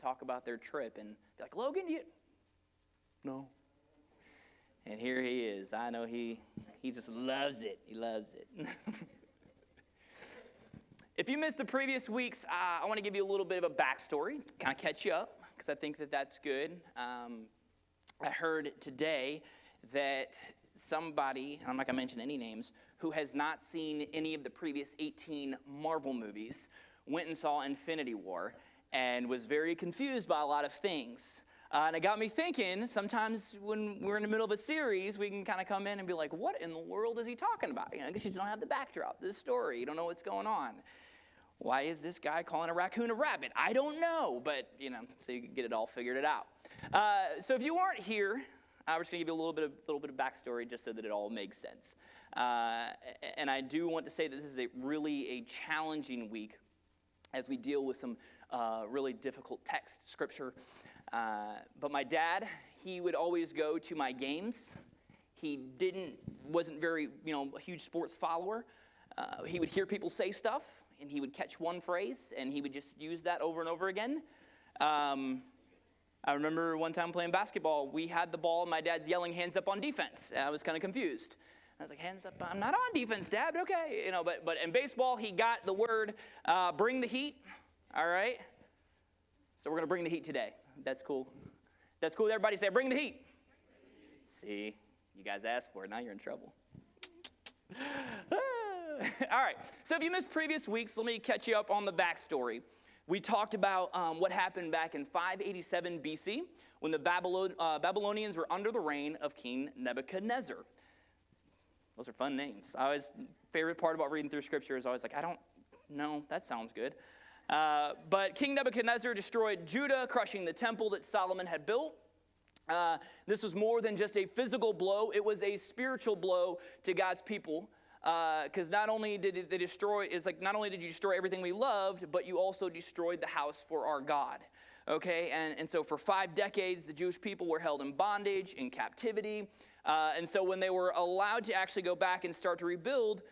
talk about their trip and be like, Logan, no. And here he is. I know he just loves it. He loves it. If you missed the previous weeks, I want to give you a little bit of a backstory, kind of catch you up, because I think that that's good. I heard today that somebody, and I'm not going to mention any names, who has not seen any of the previous 18 Marvel movies, went and saw Infinity War and was very confused by a lot of things. And it got me thinking, sometimes when we're in the middle of a series, we can kind of come in and be like, what in the world is he talking about? Because you don't have the backdrop, the story. You don't know what's going on. Why is this guy calling a raccoon a rabbit? I don't know, but, so you can get it all figured out. So if you weren't here, we're just going to give you a little bit of backstory just so that it all makes sense. And I do want to say that this is really a challenging week as we deal with some really difficult text, scripture. But my dad, he would always go to my games. He wasn't very, a huge sports follower. He would hear people say stuff, and he would catch one phrase, and he would just use that over and over again. I remember one time playing basketball, we had the ball, and my dad's yelling, hands up on defense. I was kind of confused. I was like, hands up, I'm not on defense, Dad, okay. But in baseball, he got the word, bring the heat, all right? So we're going to bring the heat today. That's cool. That's cool. Everybody say, bring the heat. See, you guys asked for it. Now you're in trouble. All right. So if you missed previous weeks, let me catch you up on the backstory. We talked about what happened back in 587 BC when the Babylonians were under the reign of King Nebuchadnezzar. Those are fun names. Favorite part about reading through Scripture is always like, I don't know, that sounds good. But King Nebuchadnezzar destroyed Judah, crushing the temple that Solomon had built. This was more than just a physical blow. It was a spiritual blow to God's people. Because not only did they destroy, not only did you destroy everything we loved, but you also destroyed the house for our God. Okay, and so for 5 decades, the Jewish people were held in bondage, in captivity. And so when they were allowed to actually go back and start to rebuild,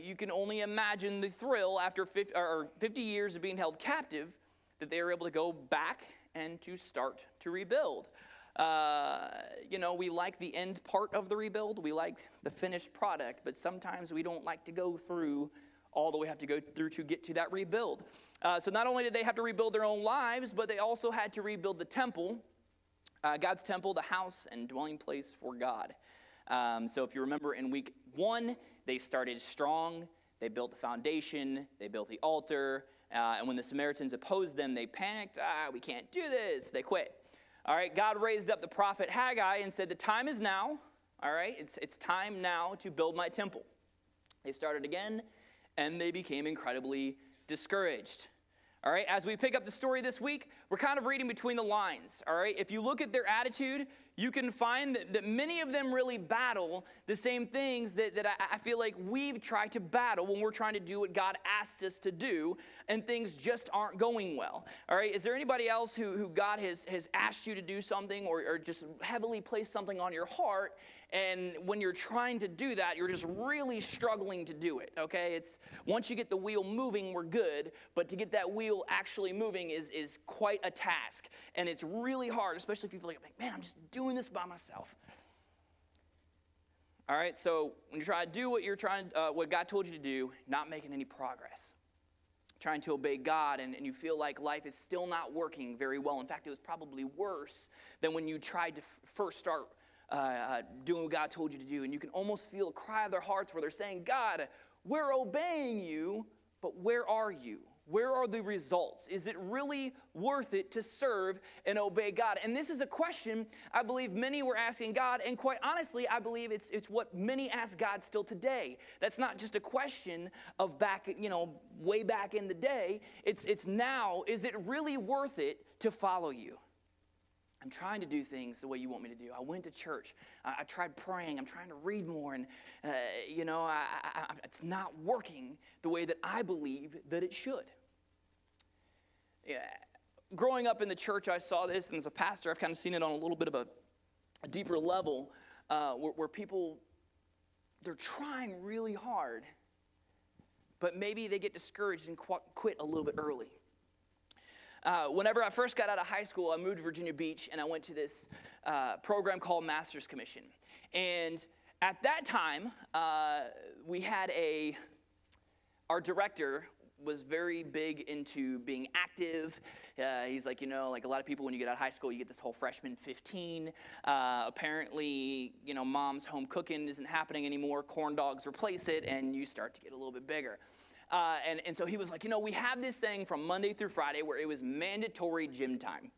you can only imagine the thrill after 50 years of being held captive that they were able to go back and to start to rebuild. We like the end part of the rebuild. We like the finished product, but sometimes we don't like to go through all that we have to go through to get to that rebuild. So not only did they have to rebuild their own lives, but they also had to rebuild the temple, God's temple, the house and dwelling place for God. So if you remember in week 1, they started strong. They built the foundation. They built the altar. And when the Samaritans opposed them, they panicked. We can't do this. They quit. All right, God raised up the prophet Haggai and said, the time is now. All right, it's time now to build my temple. They started again, and they became incredibly discouraged. All right, as we pick up the story this week, we're kind of reading between the lines. All right, if you look at their attitude, you can find that many of them really battle the same things that I feel like we've tried to battle when we're trying to do what God asked us to do, and things just aren't going well. All right, is there anybody else who God has asked you to do something or just heavily placed something on your heart, and when you're trying to do that, you're just really struggling to do it, okay? It's once you get the wheel moving, we're good, but to get that wheel actually moving is quite a task, and it's really hard, especially if you feel like, man, I'm just doing this by myself. All right, so when you try to do what God told you to do, not making any progress, trying to obey God, and you feel like life is still not working very well. In fact, it was probably worse than when you tried to first start doing what God told you to do. And you can almost feel a cry of their hearts where they're saying, God, we're obeying you, but where are you? Where are the results? Is it really worth it to serve and obey God? And this is a question I believe many were asking God, and quite honestly, I believe it's what many ask God still today. That's not just a question of way back in the day. It's now, is it really worth it to follow you? I'm trying to do things the way you want me to do. I went to church. I tried praying. I'm trying to read more. And, it's not working the way that I believe that it should. Yeah. Growing up in the church, I saw this. And as a pastor, I've kind of seen it on a little bit of a deeper level where people, they're trying really hard, but maybe they get discouraged and quit a little bit early. Whenever I first got out of high school, I moved to Virginia Beach, and I went to this program called Master's Commission. And at that time, we had our director was very big into being active. He's like, like a lot of people, when you get out of high school, you get this whole freshman 15. Apparently, mom's home cooking isn't happening anymore. Corn dogs replace it, and you start to get a little bit bigger. And so he was like, we have this thing from Monday through Friday where it was mandatory gym time.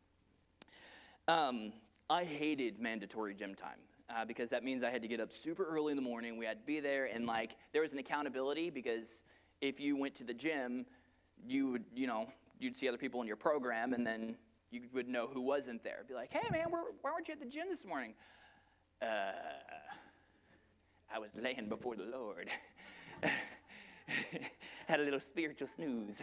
I hated mandatory gym time because that means I had to get up super early in the morning. We had to be there, and there was an accountability because if you went to the gym, you would, you'd see other people in your program, and then you would know who wasn't there. Be like, hey man, why weren't you at the gym this morning? I was laying before the Lord. Had a little spiritual snooze.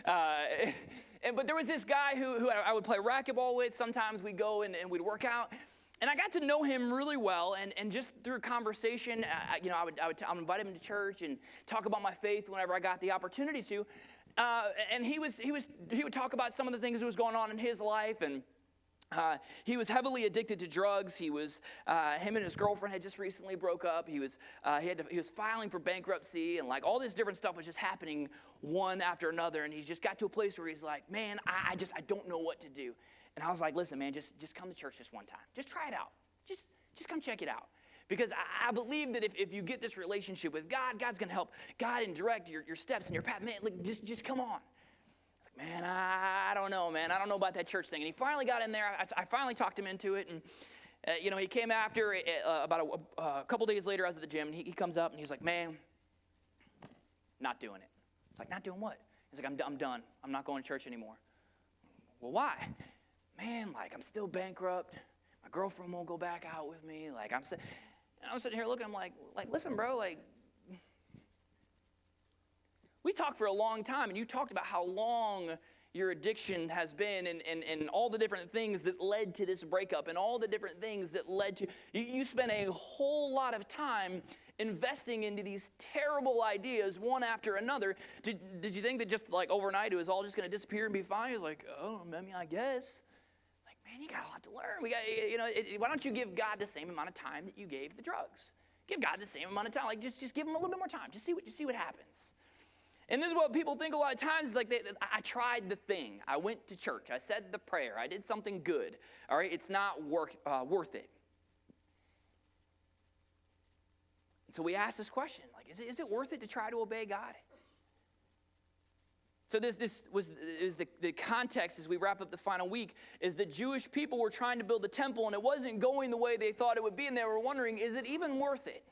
But there was this guy who I would play racquetball with. Sometimes we'd go and we'd work out. And I got to know him really well, and just through conversation, I would invite him to church and talk about my faith whenever I got the opportunity to. And he would talk about some of the things that was going on in his life, and he was heavily addicted to drugs. Him and his girlfriend had just recently broke up. He was filing for bankruptcy, and all this different stuff was just happening one after another. And he just got to a place where he's like, man, I don't know what to do. And I was like, listen, man, just come to church just one time. Just try it out. Just come check it out. Because I believe that if you get this relationship with God, God's going to help guide and direct your steps and your path. Man, just come on. Man, I don't know, man. I don't know about that church thing. And he finally got in there. I finally talked him into it. And, he came after, about a couple days later, I was at the gym. And he comes up and he's like, man, not doing it. It's like, not doing what? He's like, I'm done. I'm not going to church anymore. Well, why? Man, I'm still bankrupt. My girlfriend won't go back out with me. I'm sitting here looking. I'm like, listen, bro. We talked for a long time, and you talked about how long your addiction has been, and all the different things that led to this breakup, and all the different things that led to you spent a whole lot of time investing into these terrible ideas one after another. Did you think that just overnight it was all just going to disappear and be fine? He was like, oh, I guess. Man, you got a lot to learn. Why don't you give God the same amount of time that you gave the drugs? Give God the same amount of time. Just give him a little bit more time. Just see what happens. And this is what people think a lot of times. I tried the thing. I went to church. I said the prayer. I did something good. All right, it's not worth it. And so we ask this question: is it worth it to try to obey God? So this is the context as we wrap up the final week, is the Jewish people were trying to build the temple, and it wasn't going the way they thought it would be, and they were wondering, is it even worth it?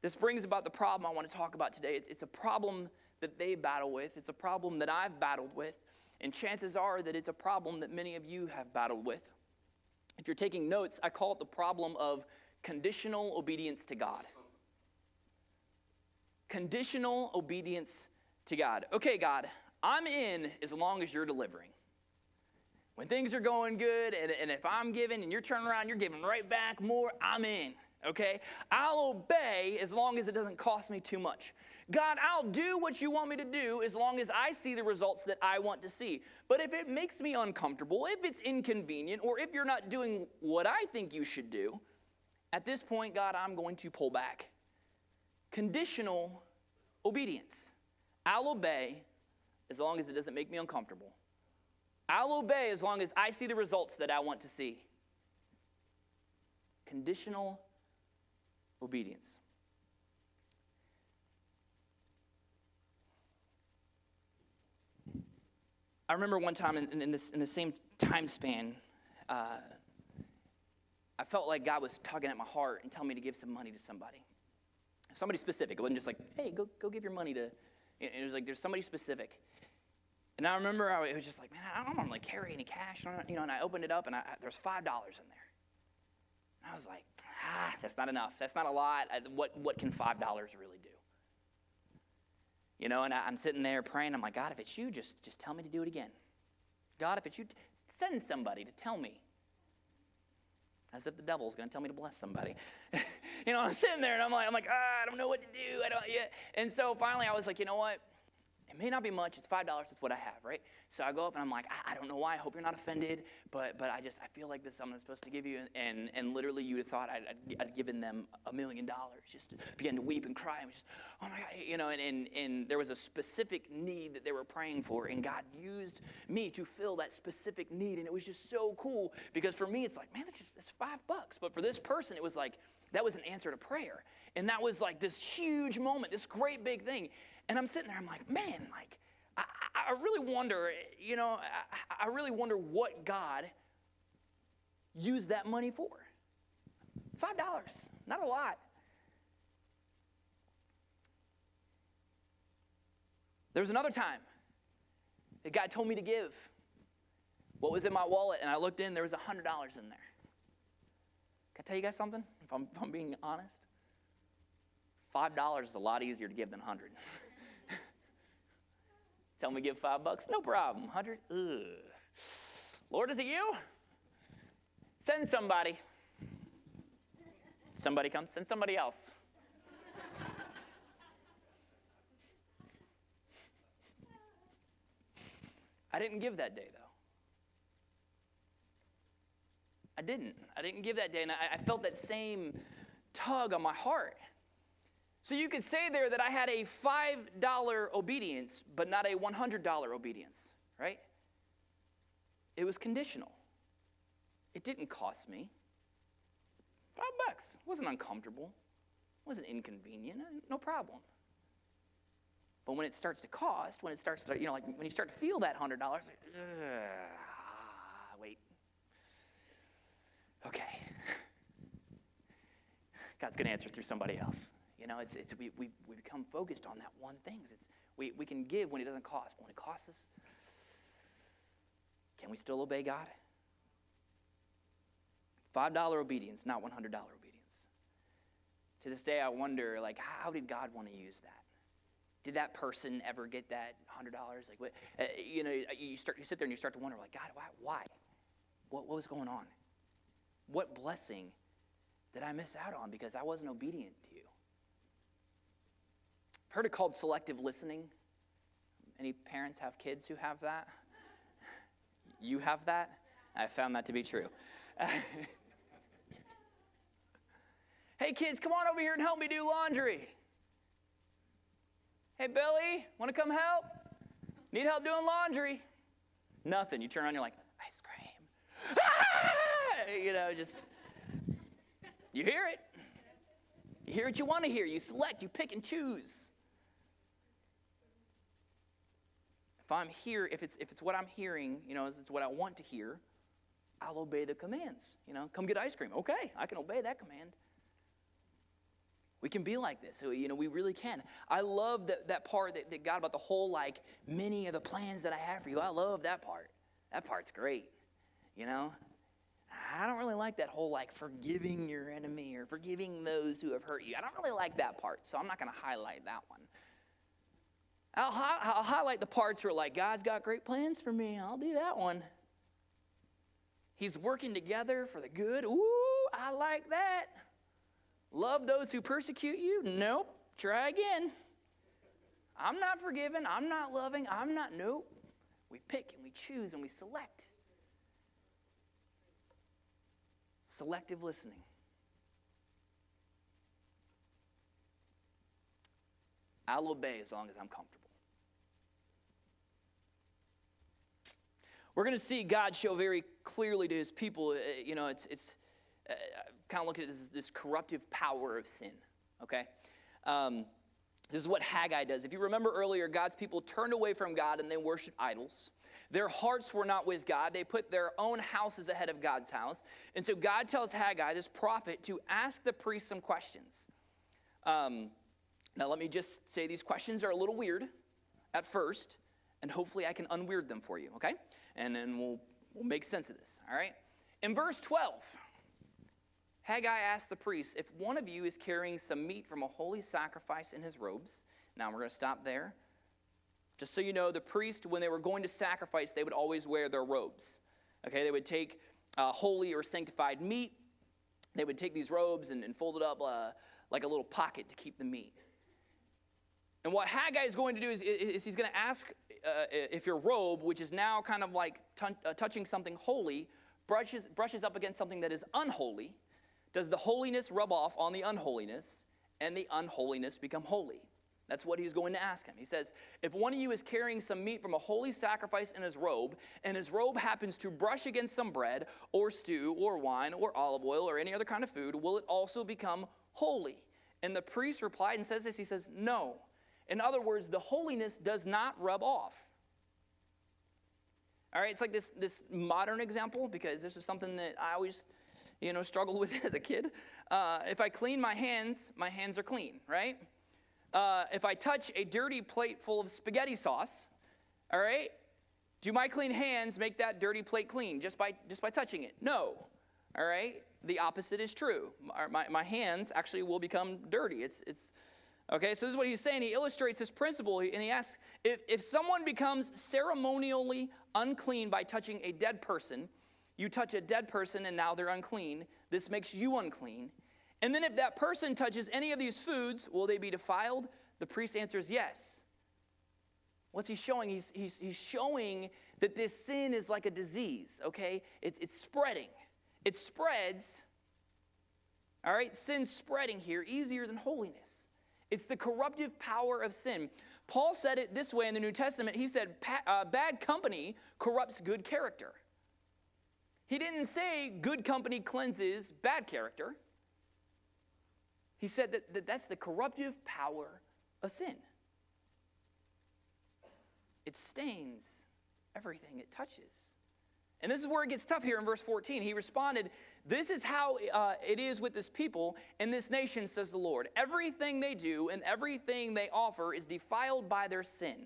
This brings about the problem I want to talk about today. It's a problem that they battle with. It's a problem that I've battled with, and chances are that it's a problem that many of you have battled with. If you're taking notes, I call it the problem of conditional obedience to God. Conditional obedience to God. Okay, God, I'm in as long as you're delivering. When things are going good, and if I'm giving and you're turning around, you're giving right back more, I'm in, okay? I'll obey as long as it doesn't cost me too much. God, I'll do what you want me to do as long as I see the results that I want to see. But if it makes me uncomfortable, if it's inconvenient, or if you're not doing what I think you should do, at this point, God, I'm going to pull back. Conditional obedience. I'll obey as long as it doesn't make me uncomfortable. I'll obey as long as I see the results that I want to see. Conditional obedience. I remember one time in the same time span, I felt like God was tugging at my heart and telling me to give some money to somebody. Somebody specific. It wasn't just like, hey, go give your money to... It was like there's somebody specific. And I remember it was just like, man, I don't want to carry any cash. And I opened it up, and there's $5 in there. And I was like, that's not enough. That's not a lot. What can $5 really do? And I'm sitting there praying. I'm like, God, if it's you, just tell me to do it again. God, if it's you, send somebody to tell me. As if the devil's going to tell me to bless somebody. I'm sitting there, and I'm like, I don't know what to do. I don't yet. And so finally I was like, you know what? It may not be much. It's $5. That's what I have, right? So I go up and I'm like, I don't know why. I hope you're not offended, but I feel like this is something I'm supposed to give you. And literally you would have thought I'd given them $1 million. Just began to weep and cry. And just, oh my God, and there was a specific need that they were praying for, and God used me to fill that specific need. And it was just so cool because for me, it's like, man, that's $5. But for this person, it was like, that was an answer to prayer. And that was like this huge moment, this great big thing. And I'm sitting there, I'm like, man, like, I really wonder, I really wonder what God used that money for. $5, not a lot. There was another time that God told me to give what was in my wallet, and I looked in, there was $100 in there. Can I tell you guys something, if I'm being honest? $5 is a lot easier to give than 100. Tell me to give $5, no problem. 100, ugh. Lord, is it you? Send somebody. Somebody comes, send somebody else. I didn't give that day, though. I didn't give that day, and I felt that same tug on my heart. So you could say there that I had a $5 obedience, but not a $100 obedience, right? It was conditional. It didn't cost me. $5. It wasn't uncomfortable. It wasn't inconvenient. No problem. But when it starts to cost, when it starts to, like when you start to feel that $100, like, wait. Okay. God's going to answer through somebody else. We become focused on that one thing. We can give when it doesn't cost. But when it costs us, can we still obey God? $5 obedience, not $100 obedience. To this day, I wonder, like, how did God want to use that? Did that person ever get that $100? Like, what? You sit there and you start to wonder, like, God, why? What was going on? What blessing did I miss out on because I wasn't obedient to you? I've heard it called selective listening. Any parents have kids who have that? You have that? I found that to be true. Hey kids, come on over here and help me do laundry. Hey Billy, want to come help? Need help doing laundry? Nothing. You turn around, you're like, ice cream. You hear it. You hear what you want to hear. You select, you pick and choose. If it's what I'm hearing, it's what I want to hear, I'll obey the commands. Come get ice cream. Okay, I can obey that command. We can be like this. So, we really can. I love that part that God about the whole, like, many of the plans that I have for you. I love that part. That part's great. I don't really like that whole, like, forgiving your enemy or forgiving those who have hurt you. I don't really like that part, so I'm not going to highlight that one. I'll highlight the parts where, like, God's got great plans for me. I'll do that one. He's working together for the good. Ooh, I like that. Love those who persecute you? Nope. Try again. I'm not forgiving. I'm not loving. Nope. We pick and we choose and we select. Selective listening. I'll obey as long as I'm comfortable. We're going to see God show very clearly to his people, it's kind of looking at this corruptive power of sin, okay? This is what Haggai does. If you remember earlier, God's people turned away from God and they worshiped idols. Their hearts were not with God. They put their own houses ahead of God's house. And so God tells Haggai, this prophet, to ask the priests some questions. Now let me just say these questions are a little weird at first, and hopefully I can unweird them for you, okay? And then we'll make sense of this, all right? In verse 12, Haggai asked the priests, if one of you is carrying some meat from a holy sacrifice in his robes. Now we're going to stop there. Just so you know, the priest, when they were going to sacrifice, they would always wear their robes. Okay, they would take holy or sanctified meat. They would take these robes and fold it up like a little pocket to keep the meat. And what Haggai is going to do is he's going to ask if your robe, which is now kind of like touching something holy, brushes up against something that is unholy, does the holiness rub off on the unholiness, and the unholiness become holy? That's what he's going to ask him. He says, if one of you is carrying some meat from a holy sacrifice in his robe, and his robe happens to brush against some bread, or stew, or wine, or olive oil, or any other kind of food, will it also become holy? And the priest replied and says this, he says, no. In other words, the holiness does not rub off. All right, it's like this modern example, because this is something that I always, struggled with as a kid. If I clean my hands are clean, right? If I touch a dirty plate full of spaghetti sauce, all right, do my clean hands make that dirty plate clean just by touching it? No, all right? The opposite is true. My hands actually will become dirty. It's okay, so this is what he's saying. He illustrates this principle, and he asks, if someone becomes ceremonially unclean by touching a dead person, you touch a dead person and now they're unclean. This makes you unclean. And then if that person touches any of these foods, will they be defiled? The priest answers yes. What's he showing? He's showing that this sin is like a disease, okay? It's spreading. It spreads, all right? Sin's spreading here easier than holiness. It's the corruptive power of sin. Paul said it this way in the New Testament. He said, bad company corrupts good character. He didn't say good company cleanses bad character. He said that's the corruptive power of sin. It stains everything it touches. And this is where it gets tough here in verse 14. He responded, this is how it is with this people and this nation, says the Lord. Everything they do and everything they offer is defiled by their sin.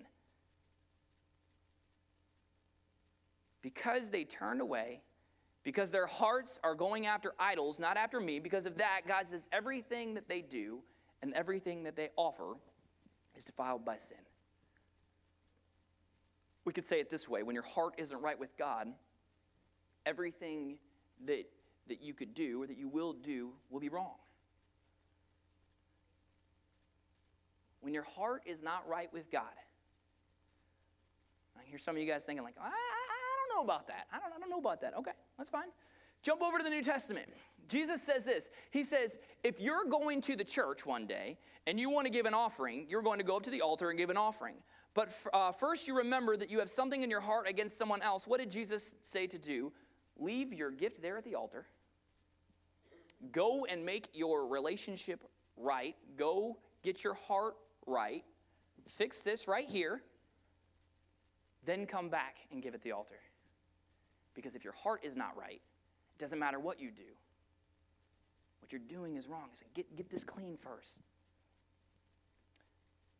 Because they turned away, because their hearts are going after idols, not after me, because of that, God says everything that they do and everything that they offer is defiled by sin. We could say it this way. When your heart isn't right with God, everything that you could do or that you will do will be wrong. When your heart is not right with God, I hear some of you guys thinking like, I don't know about that. I don't know about that. Okay, that's fine. Jump over to the New Testament. Jesus says this. He says, if you're going to the church one day and you want to give an offering, you're going to go up to the altar and give an offering. But first you remember that you have something in your heart against someone else. What did Jesus say to do? Leave your gift there at the altar. Go and make your relationship right. Go get your heart right. Fix this right here. Then come back and give at the altar. Because if your heart is not right, it doesn't matter what you do. What you're doing is wrong. So get this clean first.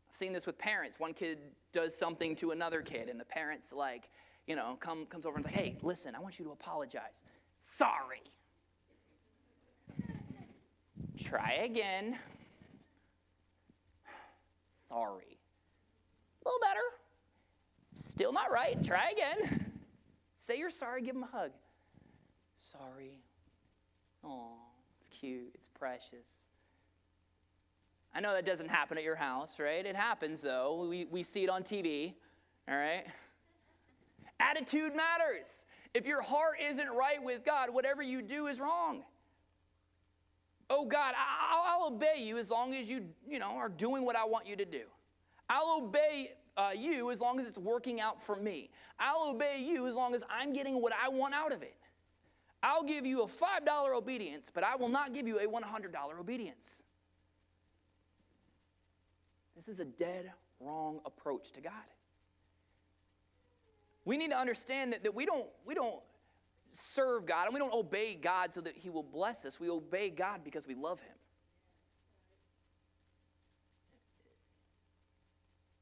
I've seen this with parents. One kid does something to another kid, and the parent's like, comes over and says, hey, listen, I want you to apologize. Sorry. Try again. Sorry. A little better. Still not right. Try again. Say you're sorry. Give him a hug. Sorry. Aw, it's cute. It's precious. I know that doesn't happen at your house, right? It happens, though. We see it on TV, all right? Attitude matters. If your heart isn't right with God, whatever you do is wrong. Oh, God, I'll obey you as long as you are doing what I want you to do. I'll obey you as long as it's working out for me. I'll obey you as long as I'm getting what I want out of it. I'll give you a $5 obedience, but I will not give you a $100 obedience. This is a dead wrong approach to God. We need to understand that we don't serve God and we don't obey God so that he will bless us. We obey God because we love him.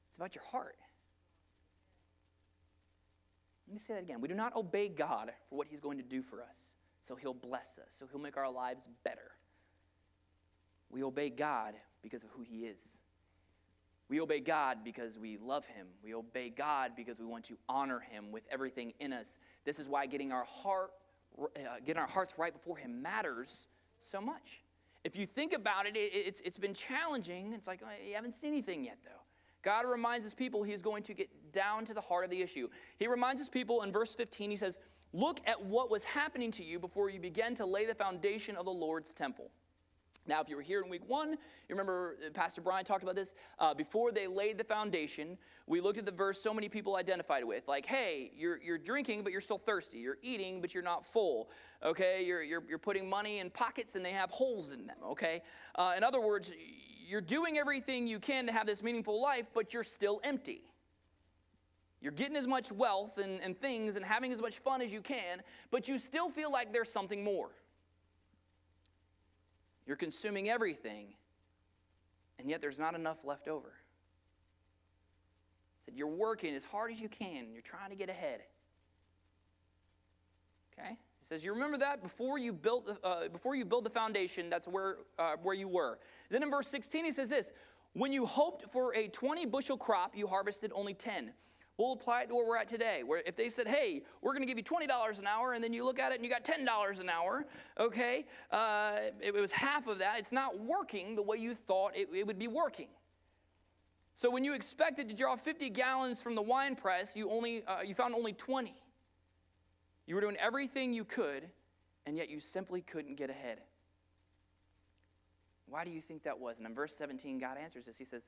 It's about your heart. Let me say that again. We do not obey God for what he's going to do for us, so he'll bless us, so he'll make our lives better. We obey God because of who he is. We obey God because we love him. We obey God because we want to honor him with everything in us. This is why getting our hearts right before him matters so much. If you think about it, it's been challenging. It's like, oh, you haven't seen anything yet, though. God reminds his people he is going to get down to the heart of the issue. He reminds his people in verse 15, he says, look at what was happening to you before you began to lay the foundation of the Lord's temple. Now, if you were here in week 1, you remember Pastor Brian talked about this. Before they laid the foundation, we looked at the verse so many people identified with. Like, hey, you're drinking, but you're still thirsty. You're eating, but you're not full. Okay, you're putting money in pockets, and they have holes in them. Okay, in other words, you're doing everything you can to have this meaningful life, but you're still empty. You're getting as much wealth and things and having as much fun as you can, but you still feel like there's something more. You're consuming everything, and yet there's not enough left over. You're working as hard as you can. You're trying to get ahead. Okay? He says, you remember that before you build the foundation, that's where you were. Then in verse 16, he says this, when you hoped for a 20-bushel crop, you harvested only 10. We'll apply it to where we're at today, where if they said, hey, we're going to give you $20 an hour, and then you look at it and you got $10 an hour, okay, it was half of that. It's not working the way you thought it would be working. So when you expected to draw 50 gallons from the wine press, you found only 20. You were doing everything you could, and yet you simply couldn't get ahead. Why do you think that was? And in verse 17, God answers this. He says,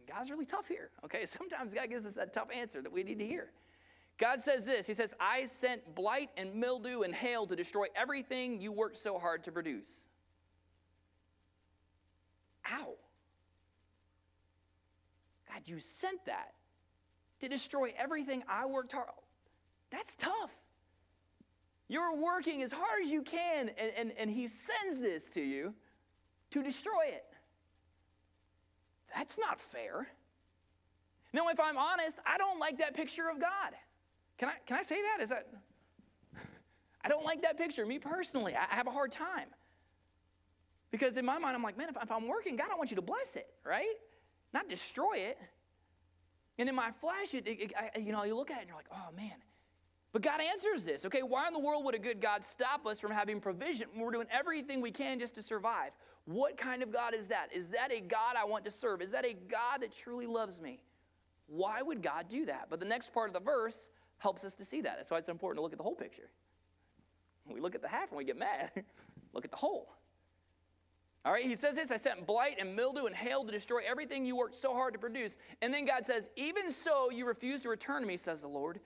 God's really tough here. Okay, sometimes God gives us that tough answer that we need to hear. God says this. He says, I sent blight and mildew and hail to destroy everything you worked so hard to produce. Ow. God, you sent that to destroy everything I worked hard. That's tough. You're working as hard as you can, and he sends this to you to destroy it. That's not fair. Now, if I'm honest, I don't like that picture of God. Can I say that? I don't like that picture. Me personally, I have a hard time. Because in my mind, I'm like, man, if I'm working, God, I want you to bless it, right? Not destroy it. And in my flesh, you look at it and you're like, oh, man. But God answers this, okay? Why in the world would a good God stop us from having provision when we're doing everything we can just to survive? What kind of God is that? Is that a God I want to serve? Is that a God that truly loves me? Why would God do that? But the next part of the verse helps us to see that. That's why it's important to look at the whole picture. We look at the half and we get mad. Look at the whole. All right, he says this, I sent blight and mildew and hail to destroy everything you worked so hard to produce. And then God says, even so you refuse to return to me, says the Lord.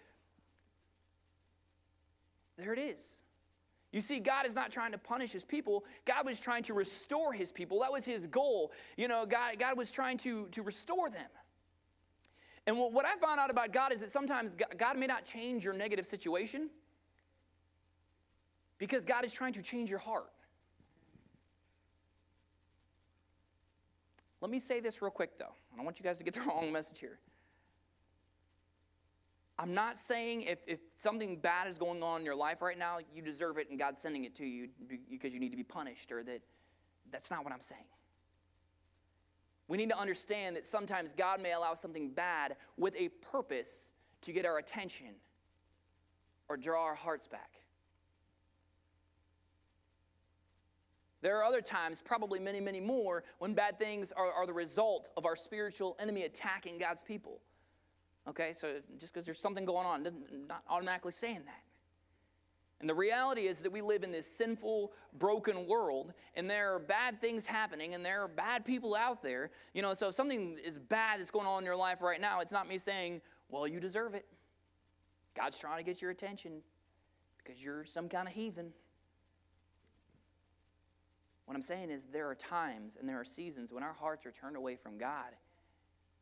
There it is. You see, God is not trying to punish his people. God was trying to restore his people. That was his goal. God was trying to restore them. And what I found out about God is that sometimes God may not change your negative situation because God is trying to change your heart. Let me say this real quick, though. I don't want you guys to get the wrong message here. I'm not saying if something bad is going on in your life right now, you deserve it and God's sending it to you because you need to be punished, or that's not what I'm saying. We need to understand that sometimes God may allow something bad with a purpose to get our attention or draw our hearts back. There are other times, probably many, many more, when bad things are the result of our spiritual enemy attacking God's people. Okay, so just because there's something going on, not automatically saying that. And the reality is that we live in this sinful, broken world, and there are bad things happening, and there are bad people out there. So if something is bad that's going on in your life right now, it's not me saying, well, you deserve it. God's trying to get your attention because you're some kind of heathen. What I'm saying is there are times and there are seasons when our hearts are turned away from God,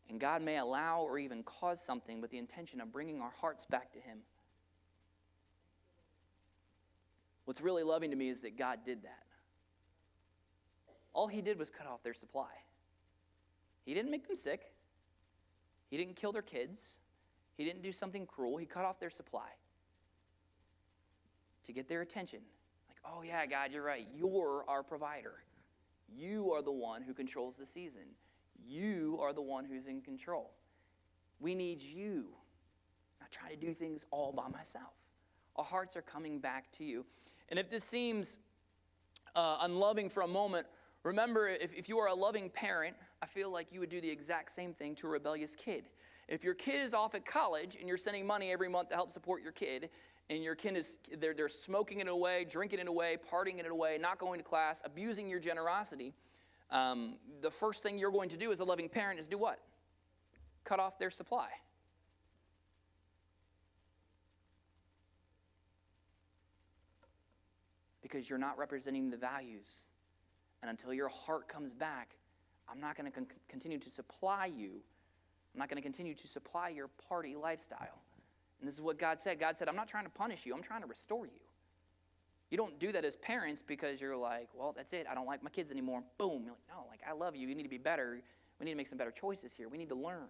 and God may allow or even cause something with the intention of bringing our hearts back to him. What's really loving to me is that God did that. All he did was cut off their supply. He didn't make them sick. He didn't kill their kids. He didn't do something cruel. He cut off their supply to get their attention. Like, oh yeah, God, you're right. You're our provider. You are the one who controls the season. You are the one who's in control. We need you. I'm not trying to do things all by myself. Our hearts are coming back to you. And if this seems unloving for a moment, remember, if you are a loving parent, I feel like you would do the exact same thing to a rebellious kid. If your kid is off at college and you're sending money every month to help support your kid, and your kid is they're smoking it away, drinking it away, partying it away, not going to class, abusing your generosity, the first thing you're going to do as a loving parent is do what? Cut off their supply. Because you're not representing the values. And until your heart comes back, I'm not going to continue to supply you. I'm not going to continue to supply your party lifestyle. And this is what God said. God said, I'm not trying to punish you. I'm trying to restore you. You don't do that as parents because you're like, well, that's it. I don't like my kids anymore. Boom. You're like, no, like, I love you. You need to be better. We need to make some better choices here. We need to learn.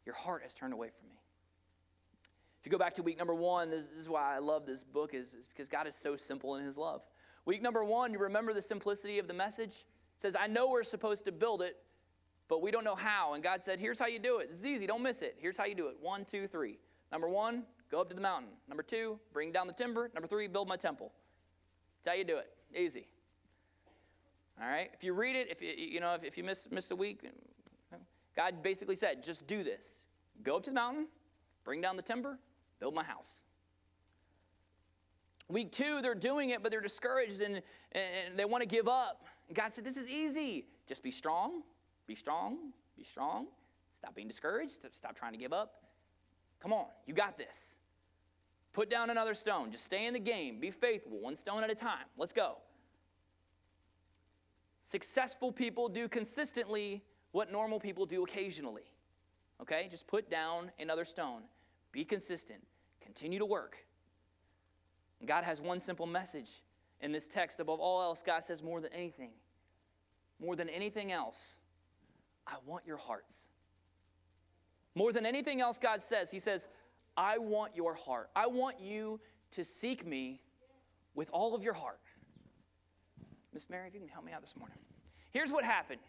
Your heart has turned away from me. If you go back to week number 1, this is why I love this book, is because God is so simple in his love. Week number 1, you remember the simplicity of the message? It says, I know we're supposed to build it, but we don't know how. And God said, here's how you do it. This is easy. Don't miss it. Here's how you do it. 1, 2, 3. Number 1, go up to the mountain. Number 2, bring down the timber. Number 3, build my temple. That's how you do it. Easy. All right? If you read it, if you miss a week, God basically said, just do this. Go up to the mountain, bring down the timber, build my house. Week 2, they're doing it, but they're discouraged and they want to give up. And God said, this is easy. Just be strong. Be strong, be strong. Stop being discouraged. Stop trying to give up. Come on, you got this. Put down another stone. Just stay in the game. Be faithful, one stone at a time. Let's go. Successful people do consistently what normal people do occasionally. Okay? Just put down another stone. Be consistent. Continue to work. And God has one simple message in this text. Above all else, God says more than anything else, I want your hearts. More than anything else God says, he says, I want your heart. I want you to seek me with all of your heart. Miss Mary, if you can help me out this morning. Here's what happened.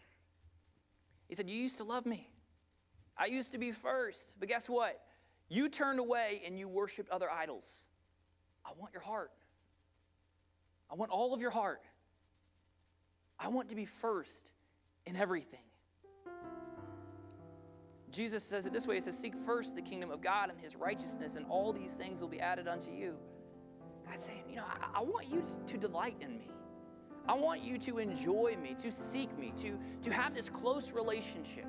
He said, you used to love me. I used to be first. But guess what? You turned away and you worshiped other idols. I want your heart. I want all of your heart. I want to be first in everything. Jesus says it this way. He says, seek first the kingdom of God and his righteousness, and all these things will be added unto you. God's saying, I want you to delight in me. I want you to enjoy me, to seek me, to have this close relationship.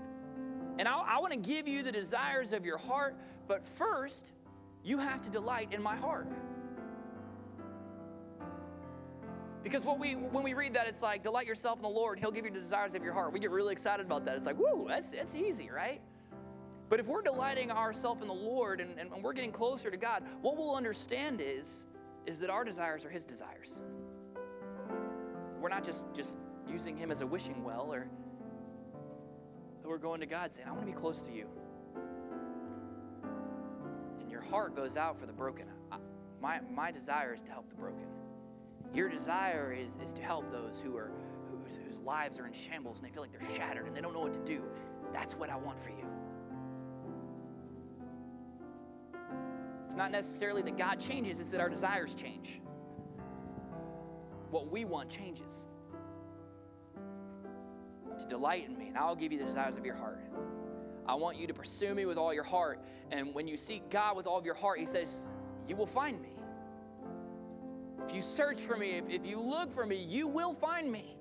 And I want to give you the desires of your heart, but first, you have to delight in my heart. Because when we read that, it's like, delight yourself in the Lord, he'll give you the desires of your heart. We get really excited about that. It's like, woo, that's easy, right? But if we're delighting ourselves in the Lord and we're getting closer to God, what we'll understand is that our desires are his desires. We're not just using him as a wishing well, or we're going to God saying, I want to be close to you. And your heart goes out for the broken. My desire is to help the broken. Your desire is to help those whose lives are in shambles and they feel like they're shattered and they don't know what to do. That's what I want for you. It's not necessarily that God changes, it's that our desires change. What we want changes. To delight in me, and I'll give you the desires of your heart. I want you to pursue me with all your heart. And when you seek God with all of your heart, he says, you will find me. If you search for me, if you look for me, you will find me.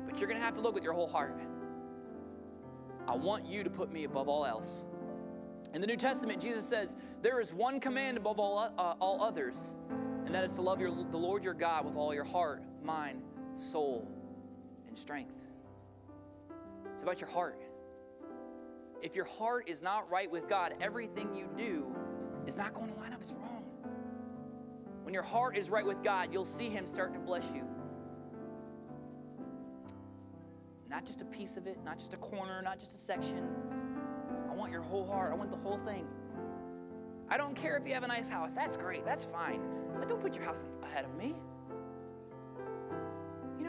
But you're going to have to look with your whole heart. I want you to put me above all else. In the New Testament, Jesus says, there is one command above all others, and that is to love the Lord your God with all your heart, mind, soul, and strength. It's about your heart. If your heart is not right with God, everything you do is not going to line up. It's wrong. When your heart is right with God, you'll see him start to bless you. Not just a piece of it, not just a corner, not just a section. I want your whole heart. I want the whole thing. I don't care if you have a nice house. That's great. That's fine. But don't put your house ahead of me.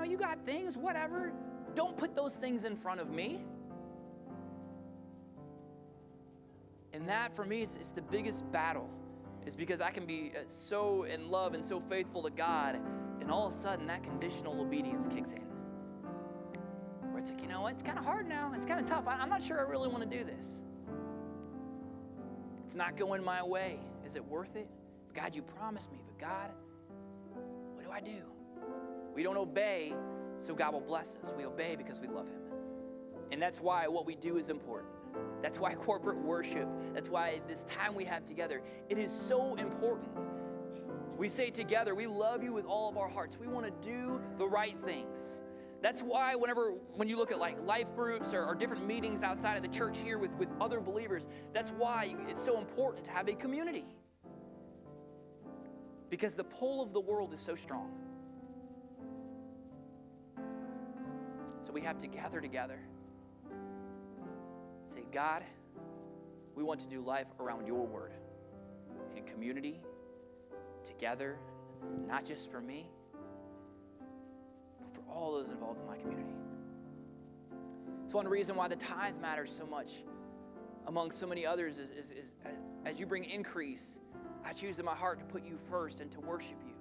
You got things, whatever. Don't put those things in front of me. And that, for me, it's the biggest battle. Is because I can be so in love and so faithful to God, and all of a sudden that conditional obedience kicks in. it's like, you know what, it's kind of hard now. It's kind of tough. I'm not sure I really want to do this. It's not going my way. Is it worth it? God, you promised me, but God, what do I do? We don't obey, so God will bless us. We obey because we love him. And that's why what we do is important. That's why corporate worship, that's why this time we have together, it is so important. We say together, we love you with all of our hearts. We want to do the right things. That's why when you look at like life groups or different meetings outside of the church here with other believers, that's why it's so important to have a community. Because the pull of the world is so strong. So we have to gather together. Say, God, we want to do life around your word. In community, together, not just for me, but for all those involved in my community. It's one reason why the tithe matters so much among so many others is as you bring increase, I choose in my heart to put you first and to worship you.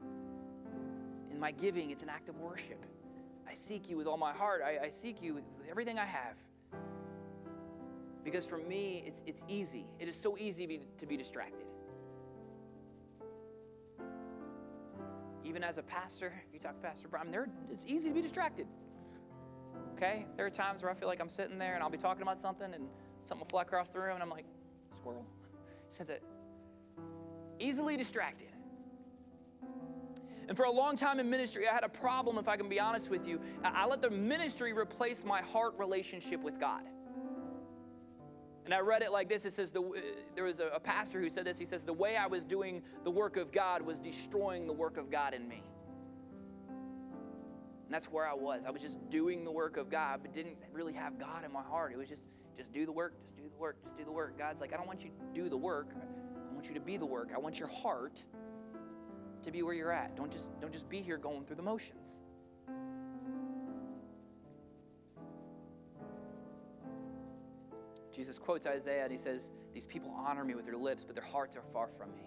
In my giving, it's an act of worship. I seek you with all my heart. I seek you with everything I have. Because for me, it's easy. It is so easy to be distracted. Even as a pastor, if you talk to Pastor Brian, it's easy to be distracted. Okay? There are times where I feel like I'm sitting there and I'll be talking about something and something will fly across the room and I'm like, squirrel. Said that. Easily distracted. And for a long time in ministry, I had a problem, if I can be honest with you. I let the ministry replace my heart relationship with God. And I read it like this. It says, there was a pastor who said this. He says, the way I was doing the work of God was destroying the work of God in me. And that's where I was. I was just doing the work of God, but didn't really have God in my heart. It was just do the work, just do the work, just do the work. God's like, I don't want you to do the work. I want you to be the work. I want your heart to be where you're at. Don't just be here going through the motions. Jesus quotes Isaiah and he says, these people honor me with their lips, but their hearts are far from me.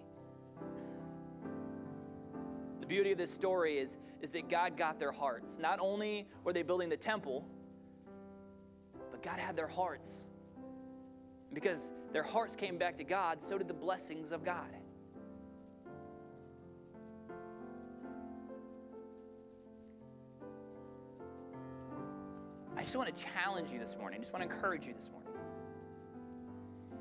The beauty of this story is that God got their hearts. Not only were they building the temple, but God had their hearts. And because their hearts came back to God, so did the blessings of God. I just want to challenge you this morning. I just want to encourage you this morning.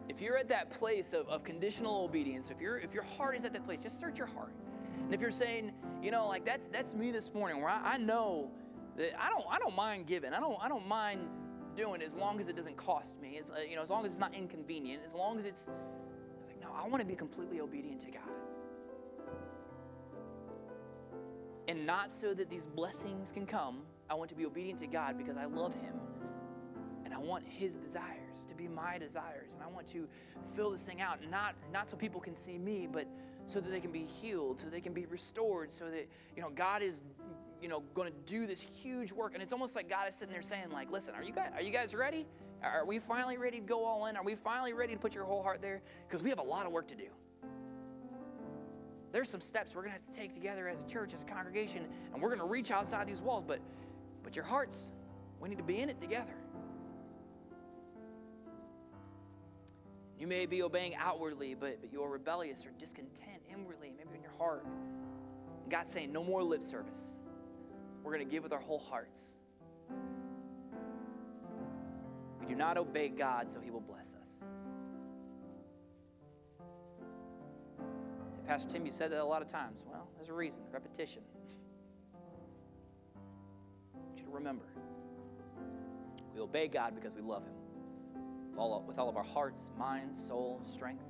If you're at that place of conditional obedience, if your heart is at that place, just search your heart. And if you're saying, like that's me this morning, where I know that I don't mind giving. I don't mind doing it as long as it doesn't cost me. It's as long as it's not inconvenient. As long as it's like, no, I want to be completely obedient to God. And not so that these blessings can come. I want to be obedient to God because I love him. And I want his desires to be my desires. And I want to fill this thing out, not so people can see me, but so that they can be healed, so they can be restored, so that, God is, going to do this huge work. And it's almost like God is sitting there saying, like, listen, are you guys ready? Are we finally ready to go all in? Are we finally ready to put your whole heart there? Because we have a lot of work to do. There's some steps we're going to have to take together as a church, as a congregation, and we're going to reach outside these walls. But your hearts, we need to be in it together. You may be obeying outwardly, but you're rebellious or discontent inwardly, maybe in your heart. God's saying, no more lip service. We're going to give with our whole hearts. We do not obey God, so he will bless us. Pastor Tim, you said that a lot of times. Well, there's a reason, repetition. I want you to remember, we obey God because we love him. With all of our hearts, minds, soul, strength.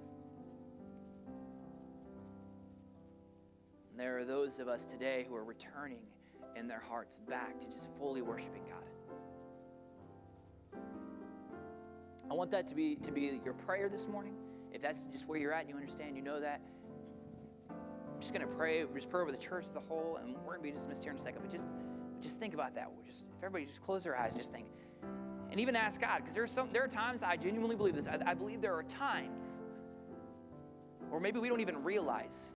And there are those of us today who are returning in their hearts back to just fully worshiping God. I want that to be your prayer this morning. If that's just where you're at and you understand, you know that. I'm just going to pray over the church as a whole, and we're going to be dismissed here in a second. But just think about that. If everybody just close their eyes and just think. And even ask God, because there are times I genuinely believe this. I believe there are times where maybe we don't even realize